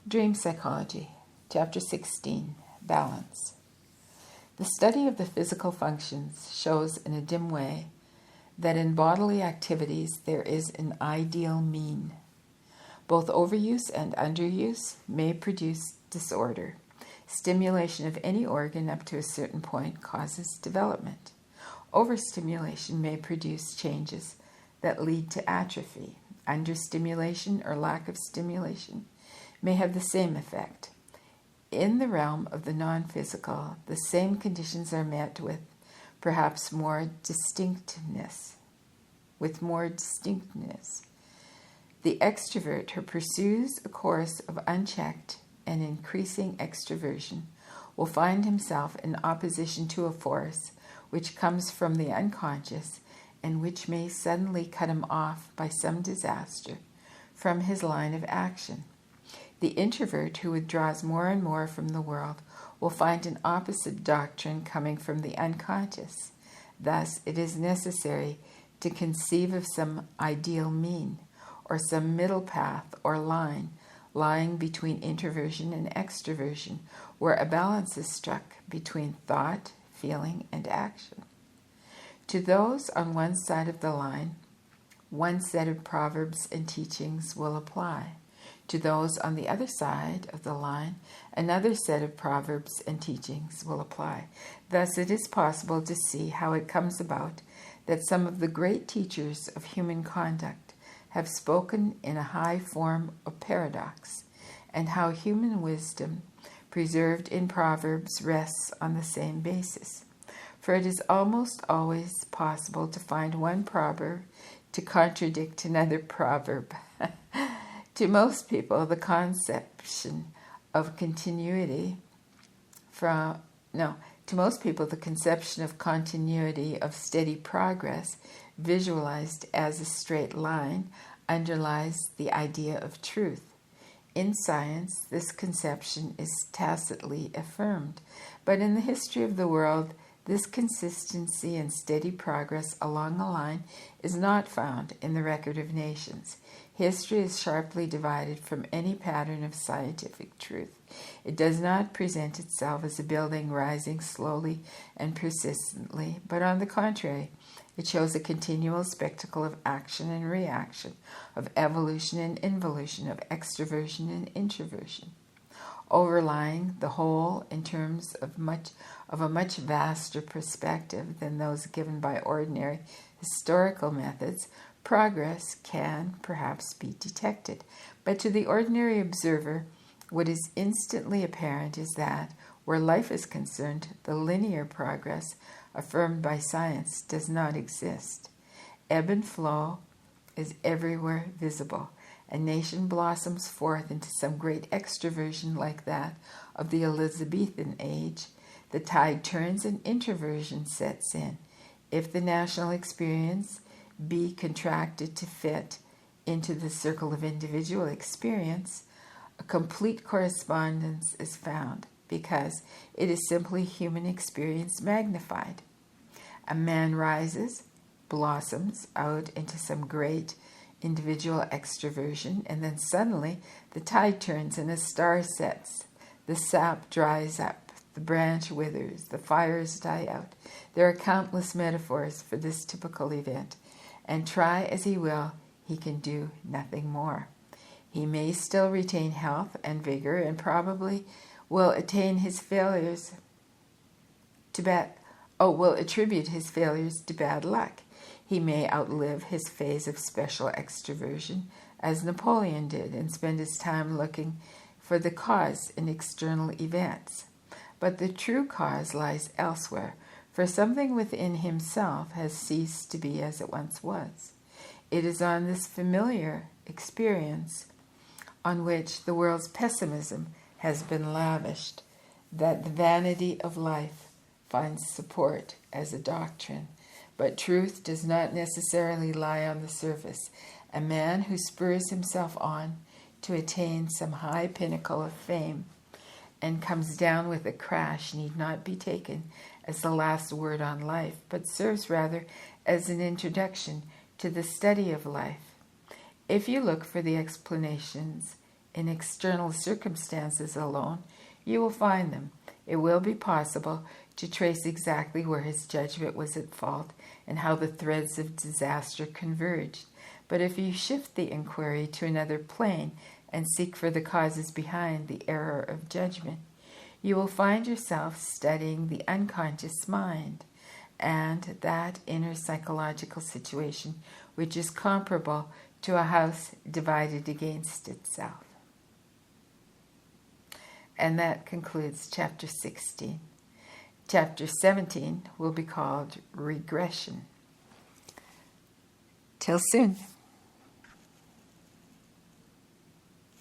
Dream Psychology, Chapter 16, Balance. The study of the physical functions shows in a dim way that in bodily activities there is an ideal mean. Both overuse and underuse may produce disorder. Stimulation of any organ up to a certain point causes development. Overstimulation may produce changes that lead to atrophy. Understimulation or lack of stimulation may have the same effect. In the realm of the non-physical, the same conditions are met with perhaps more distinctness. The extrovert who pursues a course of unchecked and increasing extroversion will find himself in opposition to a force which comes from the unconscious and which may suddenly cut him off by some disaster from his line of action. The introvert who withdraws more and more from the world will find an opposite doctrine coming from the unconscious. Thus, it is necessary to conceive of some ideal mean, or some middle path or line lying between introversion and extroversion, where a balance is struck between thought, feeling, and action. To those on one side of the line, one set of proverbs and teachings will apply. To those on the other side of the line, another set of proverbs and teachings will apply. Thus, it is possible to see how it comes about that some of the great teachers of human conduct have spoken in a high form of paradox, and how human wisdom, preserved in proverbs, rests on the same basis. For it is almost always possible to find one proverb to contradict another proverb. To most people, the conception of continuity of steady progress, visualized as a straight line, underlies the idea of truth. In science, this conception is tacitly affirmed, but in the history of the world, this consistency and steady progress along a line is not found in the record of nations. History is sharply divided from any pattern of scientific truth. It does not present itself as a building rising slowly and persistently, but on the contrary, it shows a continual spectacle of action and reaction, of evolution and involution, of extroversion and introversion. Overlying the whole in terms of a much vaster perspective than those given by ordinary historical methods, progress can perhaps be detected. But to the ordinary observer, what is instantly apparent is that, where life is concerned, the linear progress affirmed by science does not exist. Ebb and flow is everywhere visible. A nation blossoms forth into some great extroversion like that of the Elizabethan age. The tide turns and introversion sets in. If the national experience be contracted to fit into the circle of individual experience, a complete correspondence is found, because it is simply human experience magnified. A man rises, blossoms out into some great individual extroversion, and then suddenly the tide turns and a star sets. The sap dries up, the branch withers, the fires die out. There are countless metaphors for this typical event, and try as he will, he can do nothing more. He may still retain health and vigor, and probably will attribute his failures to bad luck. He may outlive his phase of special extroversion, as Napoleon did, and spend his time looking for the cause in external events. But the true cause lies elsewhere, for something within himself has ceased to be as it once was. It is on this familiar experience, on which the world's pessimism has been lavished, that the vanity of life finds support as a doctrine. But truth does not necessarily lie on the surface. A man who spurs himself on to attain some high pinnacle of fame and comes down with a crash need not be taken as the last word on life, but serves rather as an introduction to the study of life. If you look for the explanations in external circumstances alone, you will find them. It will be possible to trace exactly where his judgment was at fault and how the threads of disaster converged. But if you shift the inquiry to another plane and seek for the causes behind the error of judgment, you will find yourself studying the unconscious mind and that inner psychological situation which is comparable to a house divided against itself. And that concludes chapter 16. Chapter 17 will be called Regression. Till soon.